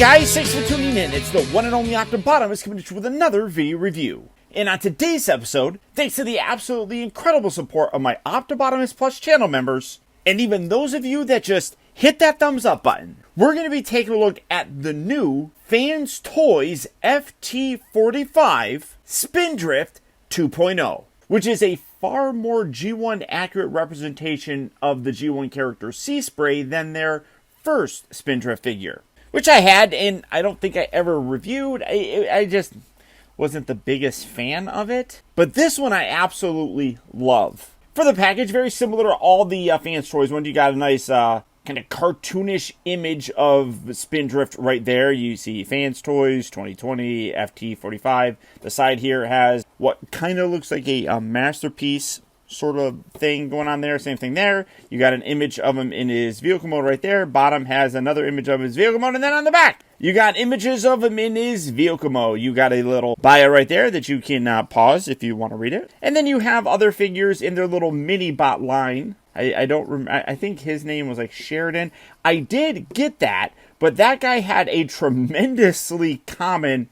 guys, thanks for tuning in. It's the one and only Optibotimus coming at you with another video review. And on today's episode, thanks to the absolutely incredible support of my Optibotimus Plus channel members, and even those of you that just hit that thumbs up button, we're going to be taking a look at the new Fans Toys FT-45 SPINDRIFT 2.0, which is a far more G1 accurate representation of the G1 character Sea Spray than their first Spindrift figure, which I had, and I don't think I ever reviewed. I just wasn't the biggest fan of it. But this one I absolutely love. For the package, very similar to all the Fans Toys ones, you got a nice kind of cartoonish image of Spindrift right there. You see Fans Toys 2020 FT-45. The side here has what kind of looks like a masterpiece sort of thing going on there. Same thing there. You got an image of him in his vehicle mode right there. Bottom has another image of his vehicle mode, and then on the back you got images of him in his vehicle mode. You got a little bio right there that you can pause if you want to read it, and then you have other figures in their little mini bot line. I think his name was like Sheridan. I did get that, but that guy had a tremendously common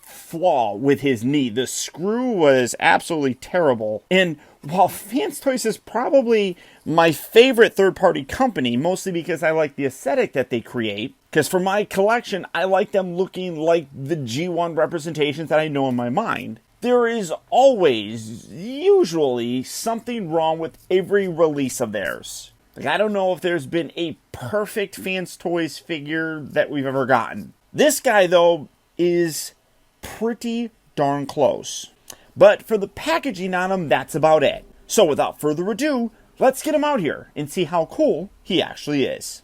flaw with his knee. The screw was absolutely terrible. And while Fans Toys is probably my favorite third-party company, mostly because I like the aesthetic that they create, because for my collection, I like them looking like the G1 representations that I know in my mind, there is always, usually, something wrong with every release of theirs. Like, I don't know if there's been a perfect Fans Toys figure that we've ever gotten. This guy, though, is pretty darn close. But for the packaging on him, that's about it. So without further ado, let's get him out here and see how cool he actually is.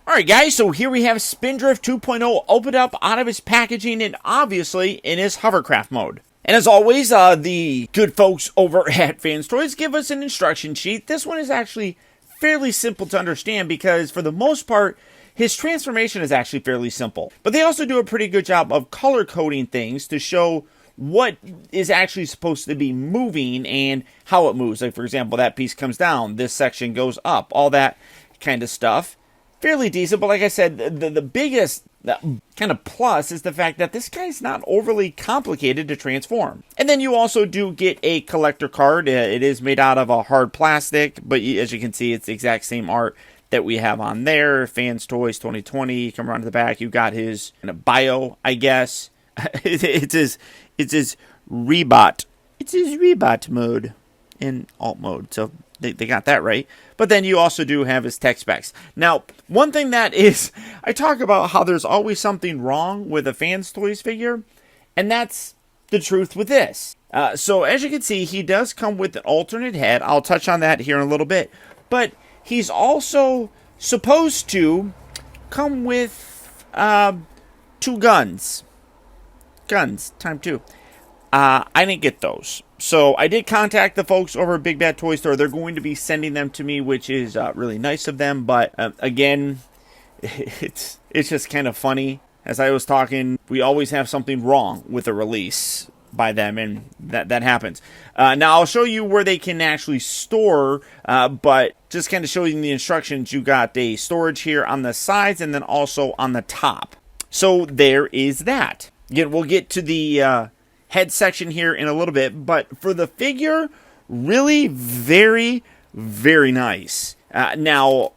Alright guys, so here we have Spindrift 2.0 opened up out of his packaging and obviously in his hovercraft mode. And as always, the good folks over at Fans Toys give us an instruction sheet. This one is actually fairly simple to understand because for the most part, his transformation is actually fairly simple. But they also do a pretty good job of color coding things to show what is actually supposed to be moving and how it moves. Like, for example, that piece comes down, this section goes up, all that kind of stuff. Fairly decent, but like I said, the biggest kind of plus is the fact that this guy's not overly complicated to transform. And then you also do get a collector card. It is made out of a hard plastic, but as you can see, it's the exact same art that we have on there. Fans Toys 2020. Come around to the back, you got his bio, I guess. It's his rebot. It's his rebot mode in alt mode. So they got that right. But then you also do have his tech specs. Now, one thing that is, I talk about how there's always something wrong with a Fans Toys figure, and that's the truth with this. So as you can see, he does come with an alternate head. I'll touch on that here in a little bit. But he's also supposed to come with 2 guns. Guns, time 2. I didn't get those. So I did contact the folks over at Big Bad Toy Store. They're going to be sending them to me, which is really nice of them. But again, it's just kind of funny. As I was talking, we always have something wrong with a release by them, and that happens. Now I'll show you where they can actually store, but just kind of showing the instructions, you got a storage here on the sides and then also on the top. So there is that. Again, we'll get to the head section here in a little bit, but for the figure, really very, very nice. Now,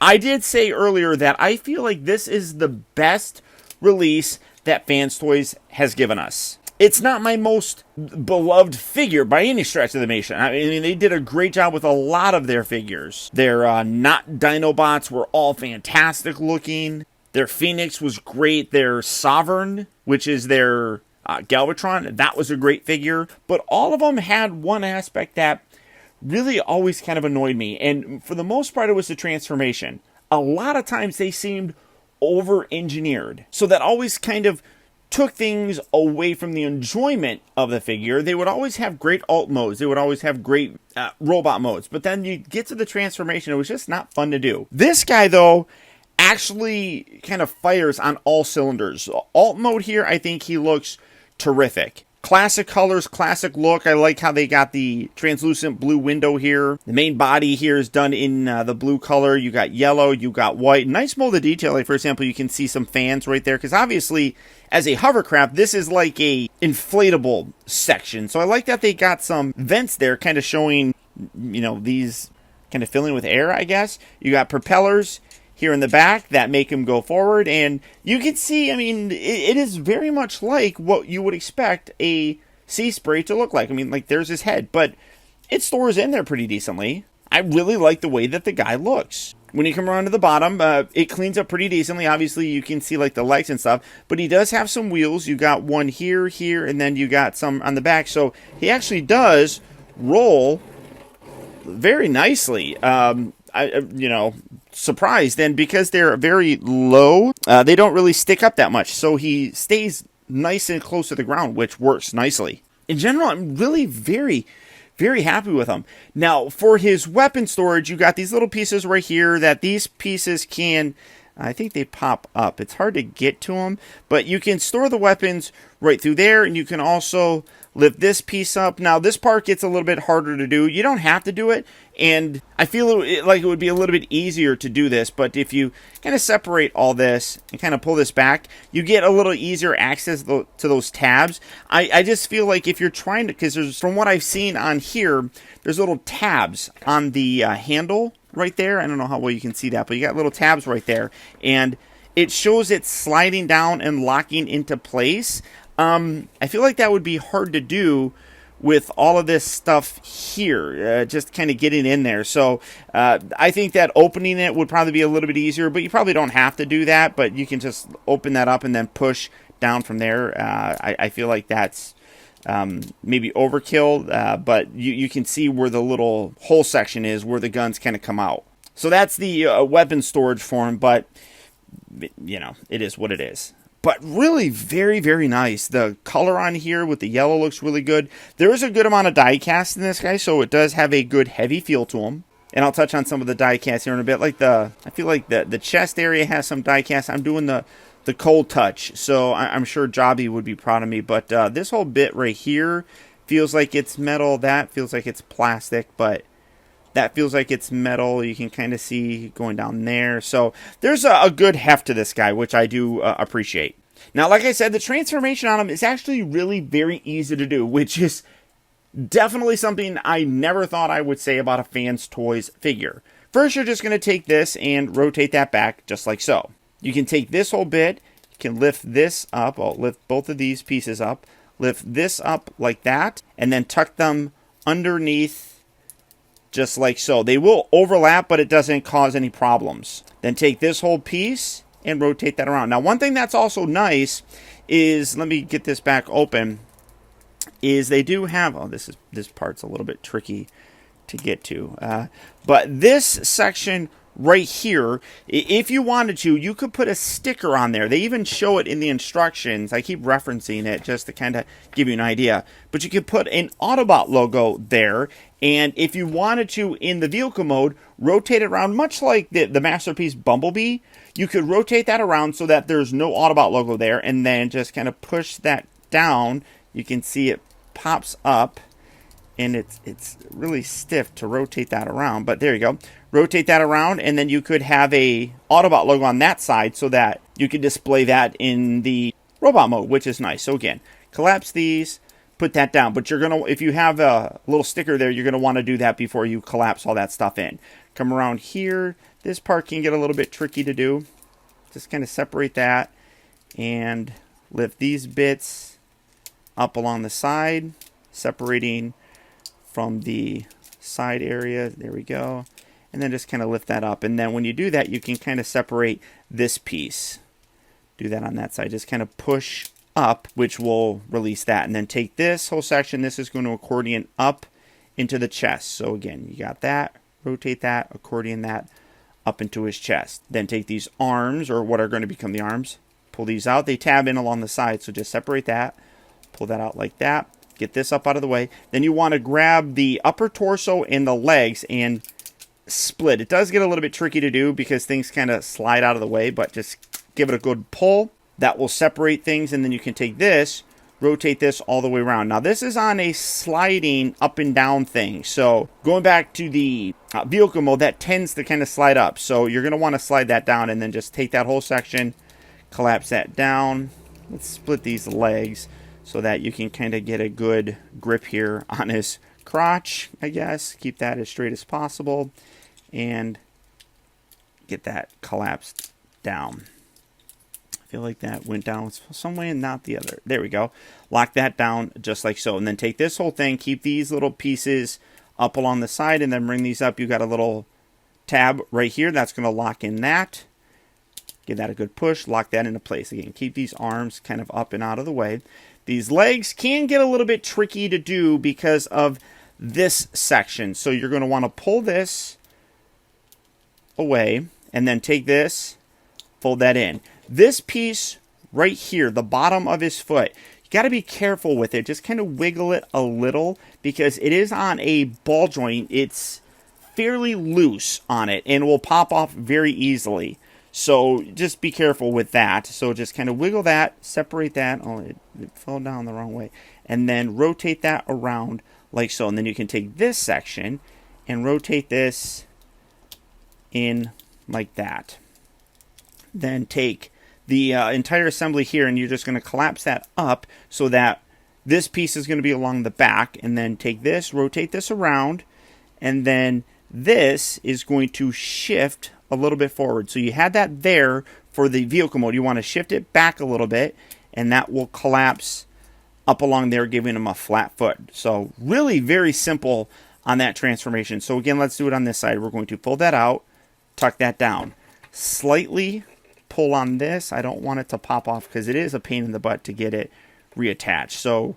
I did say earlier that I feel like this is the best release that Fans Toys has given us. It's not my most beloved figure by any stretch of the imagination. I mean, they did a great job with a lot of their figures. Their not Dinobots were all fantastic looking. Their Phoenix was great. Their Sovereign, which is their Galvatron, that was a great figure. But all of them had one aspect that really always kind of annoyed me. And for the most part, it was the transformation. A lot of times they seemed over-engineered. So that always kind of took things away from the enjoyment of the figure. They would always have great alt modes. They would always have great robot modes. But then you get to the transformation, it was just not fun to do. This guy, though, actually kind of fires on all cylinders. Alt mode here, I think he looks terrific. Classic colors, classic look. I like how they got the translucent blue window here. The main body here is done in the blue color. You got yellow, you got white. Nice molded detail. Like, for example, you can see some fans right there. Because obviously, as a hovercraft, this is like a inflatable section. So I like that they got some vents there kind of showing, you know, these kind of filling with air, I guess. You got propellers here in the back that make him go forward, and you can see, I mean, it is very much like what you would expect a Sea Spray to look like. I mean, like, there's his head, but it stores in there pretty decently. I really like the way that the guy looks. When you come around to the bottom, it cleans up pretty decently. Obviously, you can see, like, the legs and stuff, but he does have some wheels. You got one here, and then you got some on the back, so he actually does roll very nicely. You know, surprised, and because they're very low, they don't really stick up that much, so he stays nice and close to the ground, which works nicely. In general, I'm really very happy with him. Now, for his weapon storage, you got these little pieces right here that these pieces can, I think they pop up. It's hard to get to them, but you can store the weapons right through there, and you can also lift this piece up. Now, this part gets a little bit harder to do. You don't have to do it, and I feel like it would be a little bit easier to do this, but if you kind of separate all this and kind of pull this back, you get a little easier access to those tabs. I just feel like if you're trying to, because there's, from what I've seen on here, there's little tabs on the handle right there. I don't know how well you can see that, but you got little tabs right there, and it shows it sliding down and locking into place. I feel like that would be hard to do with all of this stuff here, just kind of getting in there. So I think that opening it would probably be a little bit easier, but you probably don't have to do that, but you can just open that up and then push down from there. I feel like that's maybe overkill, but you can see where the little hole section is, where the guns kind of come out. So that's the weapon storage for him, but, you know, it is what it is. But really very nice. The color on here with the yellow looks really good. There is a good amount of die cast in this guy, so it does have a good heavy feel to him. And I'll touch on some of the die cast here in a bit. Like I feel like the chest area has some die cast. I'm doing the cold touch, so I'm sure Jobby would be proud of me. But this whole bit right here feels like it's metal. That feels like it's plastic, but that feels like it's metal. You can kind of see going down there. So there's a good heft to this guy, which I do appreciate. Now, like I said, the transformation on him is actually really very easy to do, which is definitely something I never thought I would say about a Fans Toys figure. First, you're just going to take this and rotate that back just like so. You can take this whole bit, you can lift this up. I'll lift both of these pieces up, lift this up like that, and then tuck them underneath just like so. They will overlap, but it doesn't cause any problems. Then take this whole piece and rotate that around. Now, one thing that's also nice is, let me get this back open, is they do have, oh, this part's a little bit tricky to get to, but this section right here, if you wanted to, you could put a sticker on there. They even show it in the instructions. I keep referencing it just to kind of give you an idea. But you could put an Autobot logo there, and if you wanted to, in the vehicle mode, rotate it around, much like the Masterpiece Bumblebee. You could rotate that around so that there's no Autobot logo there, and then just kind of push that down. You can see it pops up, and it's really stiff to rotate that around, but there you go. Rotate that around, and then you could have a Autobot logo on that side so that you could display that in the robot mode, which is nice. So again, collapse these, put that down, but you're gonna, if you have a little sticker there, you're gonna want to do that before you collapse all that stuff in. Come around here. This part can get a little bit tricky to do. Just kind of separate that and lift these bits up along the side, separating from the side area. There we go. And then just kind of lift that up. And then when you do that, you can kind of separate this piece. Do that on that side. Just kind of push up, which will release that. And then take this whole section. This is going to accordion up into the chest. So again, you got that. Rotate that, accordion that up into his chest. Then take these arms, or what are going to become the arms. Pull these out. They tab in along the side. So just separate that. Pull that out like that. Get this up out of the way. Then you want to grab the upper torso and the legs and split. It does get a little bit tricky to do because things kind of slide out of the way, but just give it a good pull. That will separate things, and then you can take this, rotate this all the way around. Now this is on a sliding up and down thing. So going back to the vehicle mode, that tends to kind of slide up. So you're going to want to slide that down and then just take that whole section, collapse that down. Let's split these legs so that you can kind of get a good grip here on his crotch, I guess. Keep that as straight as possible and get that collapsed down. I feel like that went down some way and not the other. There we go. Lock that down just like so. And then take this whole thing, keep these little pieces up along the side, and then bring these up. You got a little tab right here that's going to lock in that. Give that a good push, lock that into place. Again, keep these arms kind of up and out of the way. These legs can get a little bit tricky to do because of this section. So you're going to want to pull this away and then take this, fold that in. This piece right here, the bottom of his foot, you got to be careful with it. Just kind of wiggle it a little because it is on a ball joint. It's fairly loose on it and will pop off very easily. So just be careful with that. So just kind of wiggle that, separate that. Oh, it fell down the wrong way. And then rotate that around like so. And then you can take this section and rotate this in like that. Then take the entire assembly here and you're just going to collapse that up so that this piece is going to be along the back. And then take this, rotate this around, and then this is going to shift a little bit forward. So you had that there for the vehicle mode. You want to shift it back a little bit and that will collapse up along there, giving him a flat foot. So really very simple on that transformation. So again, let's do it on this side. We're going to pull that out, tuck that down, slightly pull on this. I don't want it to pop off because it is a pain in the butt to get it reattached. So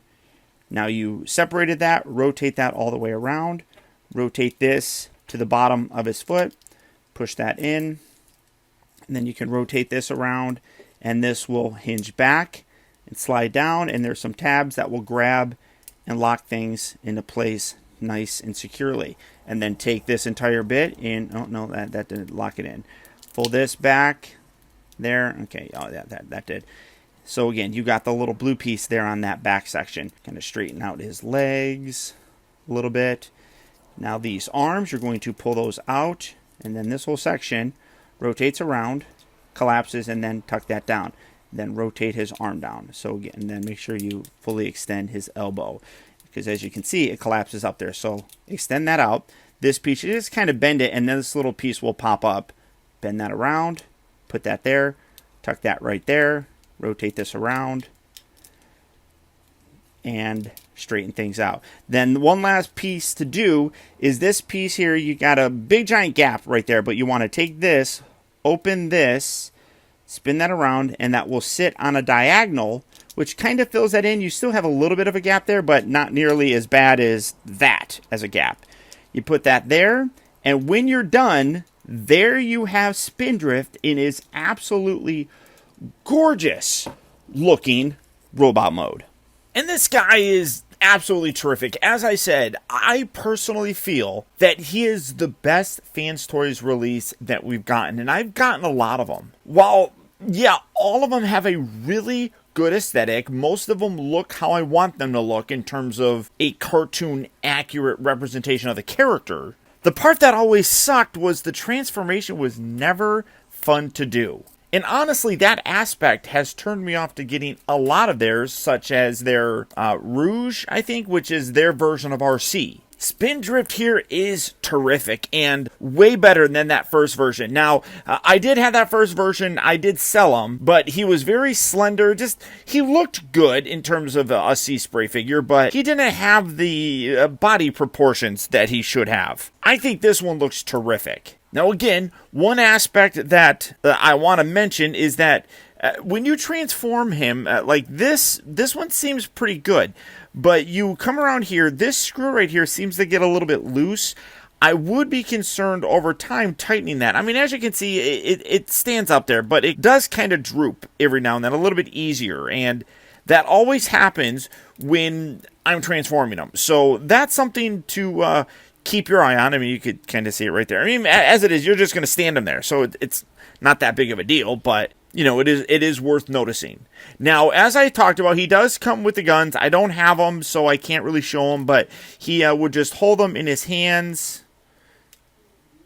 now you separated that, rotate that all the way around, rotate this to the bottom of his foot, push that in, and then you can rotate this around and this will hinge back and slide down, and there's some tabs that will grab and lock things into place nice and securely. And then take this entire bit in. Oh no, that didn't lock it in. Pull this back there. Okay, oh that did. So again, you got the little blue piece there on that back section. Kind of straighten out his legs a little bit. Now these arms, you're going to pull those out, and then this whole section rotates around, collapses, and then tuck that down. Then rotate his arm down. So again, and then make sure you fully extend his elbow, because as you can see, it collapses up there. So extend that out. This piece, you just kind of bend it, and then this little piece will pop up. Bend that around, put that there, tuck that right there, rotate this around, and straighten things out. Then one last piece to do is this piece here. You got a big giant gap right there, but you want to take this, open this, spin that around, and that will sit on a diagonal, which kind of fills that in. You still have a little bit of a gap there, but not nearly as bad as that as a gap. You put that there, and when you're done, there you have Spindrift in his absolutely gorgeous looking robot mode. And this guy is absolutely terrific. As I said, I personally feel that he is the best Fans Toys release that we've gotten, and I've gotten a lot of them. While, yeah, all of them have a really good aesthetic, most of them look how I want them to look in terms of a cartoon accurate representation of the character. The part that always sucked was the transformation was never fun to do. And honestly, that aspect has turned me off to getting a lot of theirs, such as their Rouge, I think, which is their version of RC. Spindrift here is terrific and way better than that first version. Now, I did have that first version. I did sell him, but he was very slender. He looked good in terms of a Sea Spray figure, but he didn't have the body proportions that he should have. I think this one looks terrific. Now, again, one aspect that I want to mention is that when you transform him, like this one seems pretty good. But you come around here, this screw right here seems to get a little bit loose. I would be concerned over time tightening that. I mean, as you can see, it stands up there, but it does kind of droop every now and then, a little bit easier. And that always happens when I'm transforming them. So that's something to keep your eye on. I mean, you could kind of see it right there. I mean, as it is, you're just going to stand them there. So it's not that big of a deal, but it is worth noticing. Now, as I talked about, he does come with the guns. I don't have them, so I can't really show them, but he would just hold them in his hands.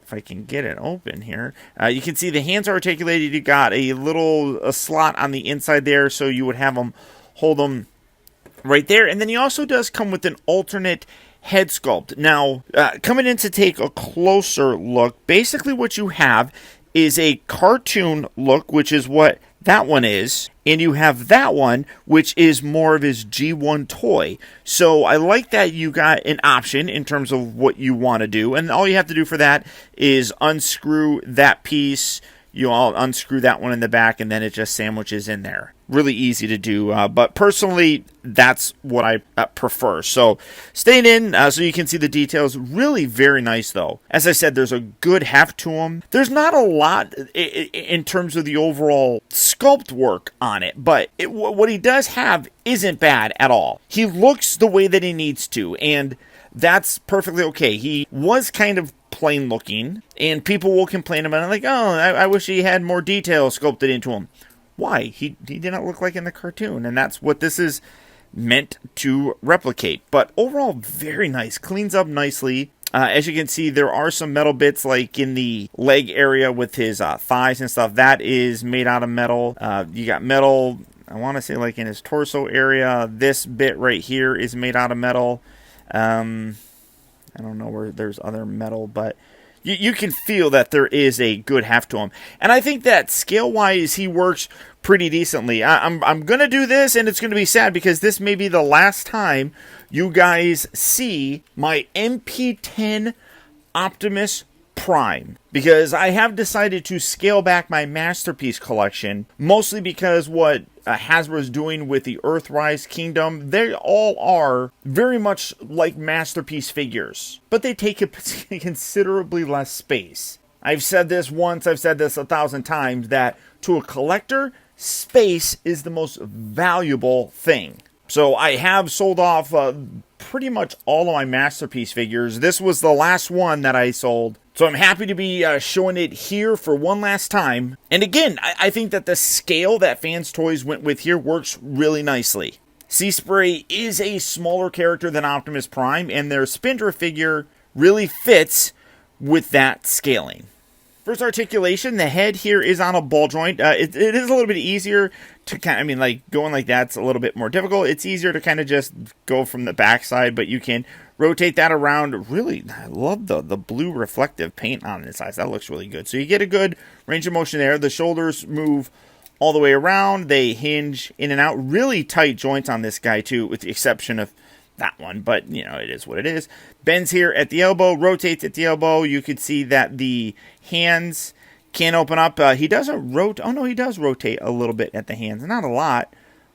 If I can get it open here, you can see the hands are articulated. You got a slot on the inside there, so you would have them hold them right there. And then he also does come with an alternate head sculpt. Now, coming in to take a closer look, basically what you have is a cartoon look, which is what that one is, and you have that one, which is more of his G1 toy. So I like that you got an option in terms of what you want to do, and all you have to do for that is unscrew that piece. I'll unscrew that one in the back, and then it just sandwiches in there. Really easy to do, but personally, that's what I prefer. So staying in so you can see the details. Really very nice, though. As I said, there's a good heft to them. There's not a lot in terms of the overall sculpt work on it, but what he does have isn't bad at all. He looks the way that he needs to, and that's perfectly okay. He was kind of plain looking, and people will complain about it like, oh, I wish he had more detail sculpted into him. Why? He didn't look like in the cartoon, and that's what this is meant to replicate. But overall, very nice. Cleans up nicely. As you can see, there are some metal bits like in the leg area with his thighs and stuff. That is made out of metal. You got metal, I want to say like in his torso area. This bit right here is made out of metal. I don't know where there's other metal, but you can feel that there is a good heft to him. And I think that scale-wise, he works pretty decently. I'm going to do this, and it's going to be sad because this may be the last time you guys see my MP10 Optimus Prime, because I have decided to scale back my Masterpiece collection, mostly because what Hasbro is doing with the Earthrise Kingdom, they all are very much like Masterpiece figures, but they take considerably less space. I've said this once, I've said this 1,000 times, that to a collector, space is the most valuable thing. So I have sold off pretty much all of my Masterpiece figures. This was the last one that I sold. So I'm happy to be showing it here for one last time. And again, I think that the scale that Fans Toys went with here works really nicely. Sea Spray is a smaller character than Optimus Prime, and their Spindrift figure really fits with that scaling. First articulation, the head here is on a ball joint. It is a little bit easier to kind of, like going like that's a little bit more difficult. It's easier to kind of just go from the backside, but you can rotate that around. Really, I love the blue reflective paint on this side. That looks really good. So you get a good range of motion there. The shoulders move all the way around. They hinge in and out. Really tight joints on this guy too, with the exception of that one, but it is what it is. Bends here at the elbow, rotates at the elbow. You could see that the hands can open up. He doesn't rotate. Oh no, he does rotate a little bit at the hands. Not a lot.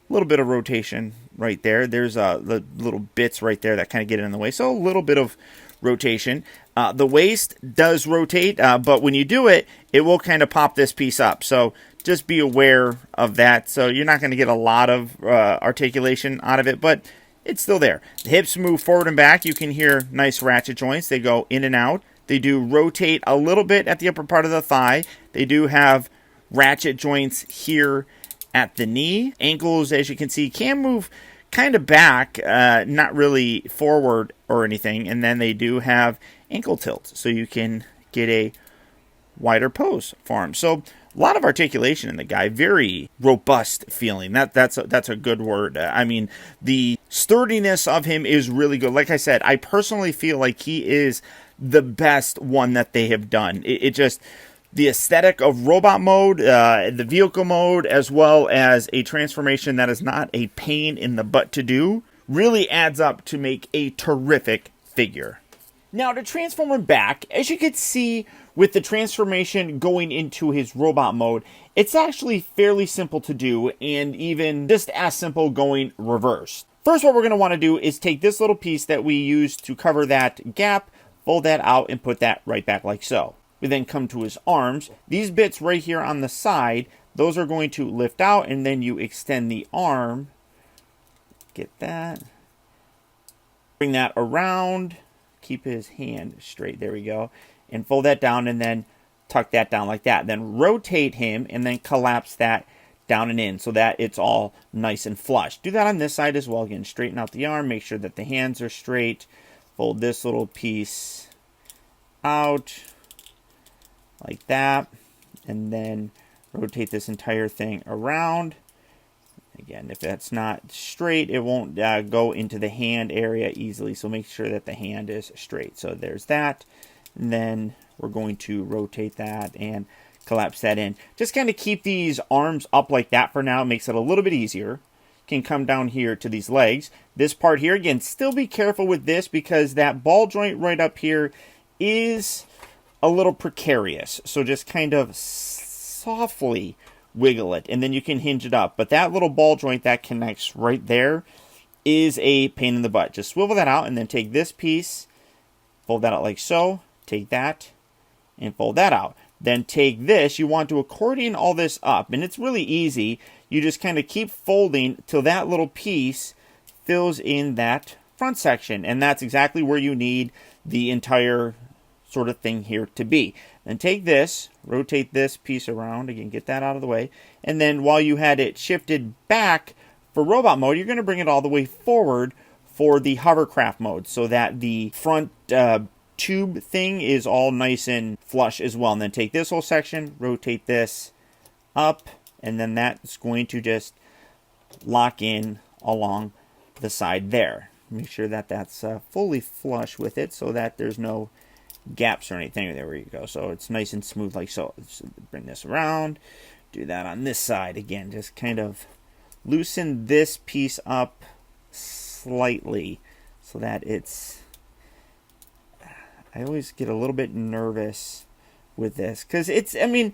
A little bit of rotation right there. There's the little bits right there that kind of get in the way. So a little bit of rotation. The waist does rotate, but when you do it, it will kind of pop this piece up. So just be aware of that. So you're not going to get a lot of articulation out of it, but it's still there. The hips move forward and back. You can hear nice ratchet joints. They go in and out. They do rotate a little bit at the upper part of the thigh. They do have ratchet joints here at the knee. Ankles, as you can see, can move kind of back, not really forward or anything. And then they do have ankle tilts, so you can get a wider pose for them. So a lot of articulation in the guy, very robust feeling. That's a good word. I mean, the sturdiness of him is really good. Like I said, I personally feel like he is the best one that they have done. It just, the aesthetic of robot mode, the vehicle mode, as well as a transformation that is not a pain in the butt to do, really adds up to make a terrific figure. Now, to transform him back, as you can see with the transformation going into his robot mode, it's actually fairly simple to do, and even just as simple going reverse. First, what we're going to want to do is take this little piece that we used to cover that gap, fold that out, and put that right back like so. We then come to his arms. These bits right here on the side, those are going to lift out, and then you extend the arm. Get that. Bring that around. Keep his hand straight. There we go. And fold that down, and then tuck that down like that. Then rotate him and then collapse that down and in so that it's all nice and flush. Do that on this side as well. Again, straighten out the arm, make sure that the hands are straight. Fold this little piece out like that, and then rotate this entire thing around. Again, if that's not straight, it won't go into the hand area easily, so make sure that the hand is straight. So there's that, and then we're going to rotate that and collapse that in. Just kind of keep these arms up like that for now. It makes it a little bit easier. Can come down here to these legs. This part here, again, still be careful with this because that ball joint right up here is a little precarious. So just kind of softly wiggle it, and then you can hinge it up. But that little ball joint that connects right there is a pain in the butt. Just swivel that out, and then take this piece, fold that out like so, take that, and fold that out. Then take this, you want to accordion all this up, and it's really easy. You just kind of keep folding till that little piece fills in that front section, and that's exactly where you need the entire sort of thing here to be. Then take this, rotate this piece around, again, get that out of the way, and then while you had it shifted back for robot mode, you're going to bring it all the way forward for the hovercraft mode so that the front tube thing is all nice and flush as well. And then take this whole section, rotate this up, and then that's going to just lock in along the side there. Make sure that that's fully flush with it so that there's no gaps or anything. There you go. So it's nice and smooth like so. Let's bring this around. Do that on this side. Again, just kind of loosen this piece up slightly so that it's... I always get a little bit nervous with this because it's, I mean,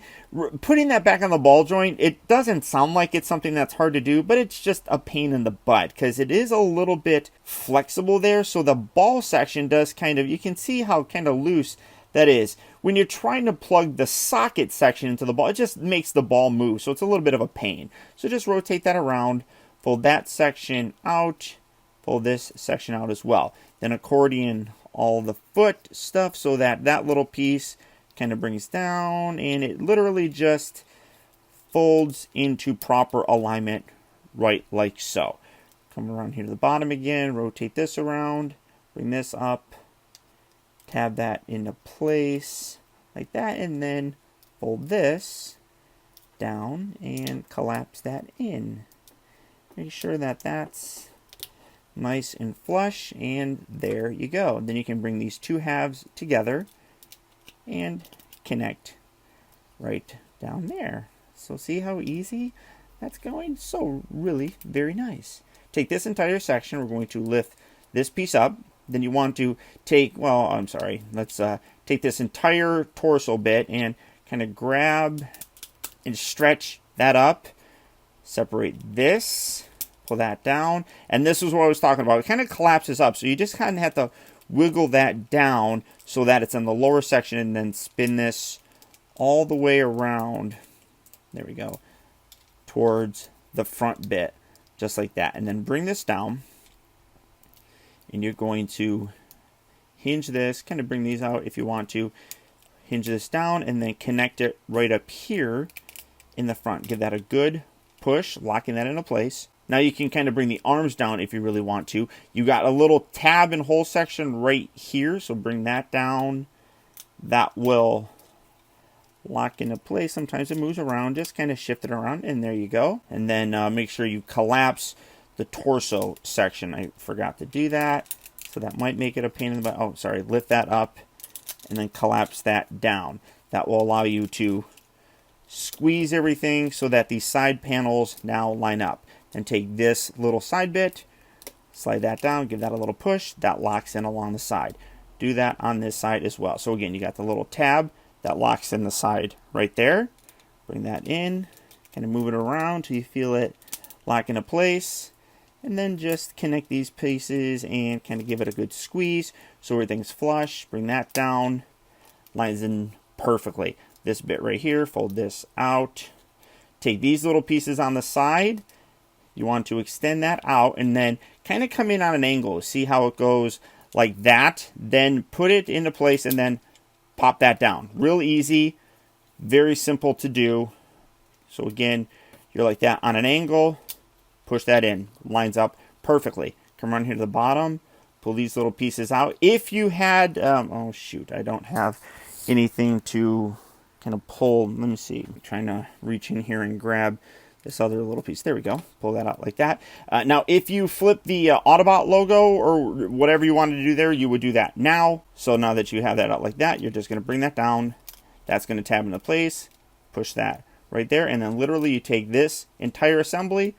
putting that back on the ball joint, it doesn't sound like it's something that's hard to do, but it's just a pain in the butt because it is a little bit flexible there. So the ball section does kind of, you can see how kind of loose that is. When you're trying to plug the socket section into the ball, it just makes the ball move. So it's a little bit of a pain. So just rotate that around, fold that section out, fold this section out as well. Then accordion all the foot stuff so that that little piece kind of brings down and it literally just folds into proper alignment right like so. Come around here to the bottom again, rotate this around, bring this up, tab that into place like that, and then fold this down and collapse that in. Make sure that that's nice and flush, and there you go. Then you can bring these two halves together and connect right down there. So see how easy that's going? So really very nice. Take this entire section, we're going to lift this piece up. Then you want to take, well, I'm sorry, let's take this entire torso bit and kind of grab and stretch that up. Separate this, pull that down, and this is what I was talking about. It kind of collapses up, so you just kind of have to wiggle that down so that it's in the lower section, and then spin this all the way around, there we go, towards the front bit, just like that. And then bring this down, and you're going to hinge this, kind of bring these out if you want to, hinge this down, and then connect it right up here in the front. Give that a good push, locking that into place. Now you can kind of bring the arms down if you really want to. You got a little tab and hole section right here, so bring that down. That will lock into place. Sometimes it moves around, just kind of shift it around, and there you go. And then make sure you collapse the torso section. I forgot to do that, so that might make it a pain in the butt. Oh, sorry, lift that up and then collapse that down. That will allow you to squeeze everything so that these side panels now line up. And take this little side bit, slide that down, give that a little push, that locks in along the side. Do that on this side as well. So again, you got the little tab that locks in the side right there. Bring that in, kind of move it around till you feel it lock into place. And then just connect these pieces and kind of give it a good squeeze so everything's flush. Bring that down, lines in perfectly. This bit right here, fold this out. Take these little pieces on the side. You want to extend that out and then kind of come in on an angle. See how it goes like that. Then put it into place and then pop that down. Real easy. Very simple to do. So again, you're like that on an angle, push that in, lines up perfectly. Come around here to the bottom, pull these little pieces out. If you had, oh shoot, I don't have anything to kind of pull. Let me see, I'm trying to reach in here and grab this other little piece. There we go. Pull that out like that. Now, if you flip the Autobot logo or whatever you wanted to do there, you would do that now. So now that you have that out like that, you're just going to bring that down. That's going to tab into place. Push that right there. And then literally you take this entire assembly,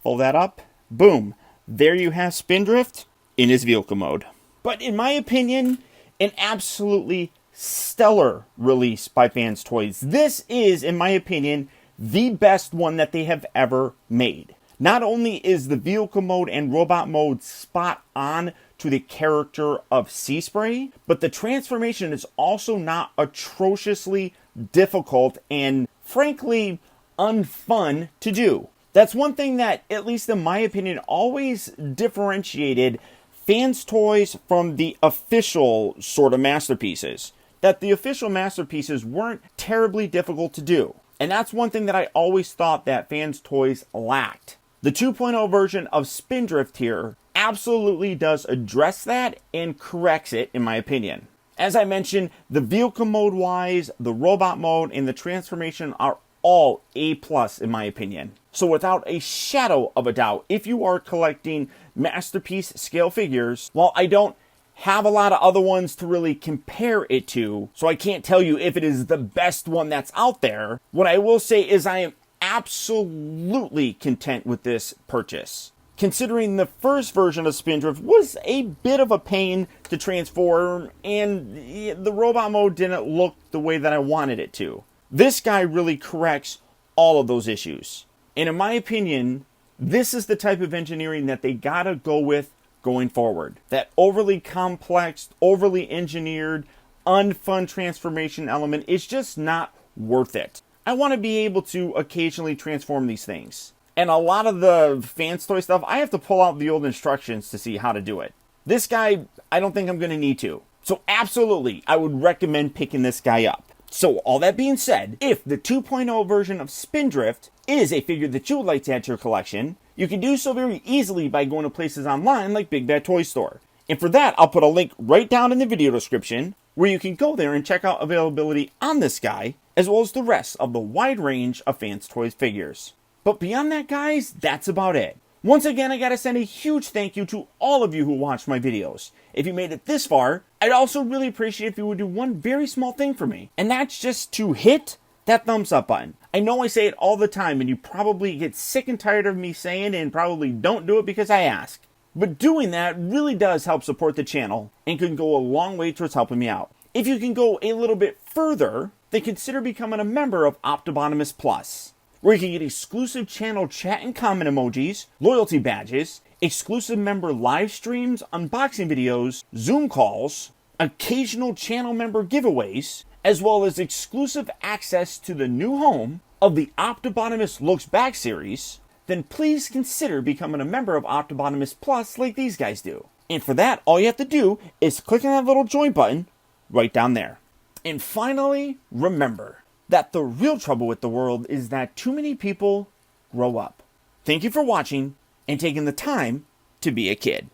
fold that up. Boom. There you have Spindrift in his vehicle mode. But in my opinion, an absolutely stellar release by Fans Toys. This is, in my opinion, the best one that they have ever made. Not only is the vehicle mode and robot mode spot on to the character of Sea Spray, but the transformation is also not atrociously difficult and frankly unfun to do. That's one thing that, at least in my opinion, always differentiated Fans Toys from the official sort of masterpieces. That the official masterpieces weren't terribly difficult to do. And that's one thing that I always thought that Fans Toys lacked. The 2.0 version of Spindrift here absolutely does address that and corrects it, in my opinion. As I mentioned, the vehicle mode wise, the robot mode, and the transformation are all A+ in my opinion. So without a shadow of a doubt, if you are collecting masterpiece scale figures, while I don't have a lot of other ones to really compare it to, so I can't tell you if it is the best one that's out there, what I will say is I am absolutely content with this purchase. Considering the first version of Spindrift was a bit of a pain to transform, and the robot mode didn't look the way that I wanted it to. This guy really corrects all of those issues. And in my opinion, this is the type of engineering that they gotta go with going forward. That overly complex, overly engineered, unfun transformation element is just not worth it. I want to be able to occasionally transform these things. And a lot of the Fans Toy stuff, I have to pull out the old instructions to see how to do it. This guy, I don't think I'm going to need to. So absolutely, I would recommend picking this guy up. So all that being said, if the 2.0 version of Spindrift is a figure that you would like to add to your collection, you can do so very easily by going to places online like Big Bad Toy Store. And for that, I'll put a link right down in the video description where you can go there and check out availability on this guy, as well as the rest of the wide range of Fans Toys figures. But beyond that, guys, that's about it. Once again, I gotta send a huge thank you to all of you who watched my videos. If you made it this far, I'd also really appreciate if you would do one very small thing for me, and that's just to hit that thumbs up button. I know I say it all the time, and you probably get sick and tired of me saying it and probably don't do it because I ask. But doing that really does help support the channel and can go a long way towards helping me out. If you can go a little bit further, then consider becoming a member of Optibotimus Plus, where you can get exclusive channel chat and comment emojis, loyalty badges, exclusive member live streams, unboxing videos, Zoom calls, occasional channel member giveaways, as well as exclusive access to the new home of the Optibotimus Looks Back series, then please consider becoming a member of Optibotimus Plus like these guys do. And for that, all you have to do is click on that little join button right down there. And finally, remember that the real trouble with the world is that too many people grow up. Thank you for watching and taking the time to be a kid.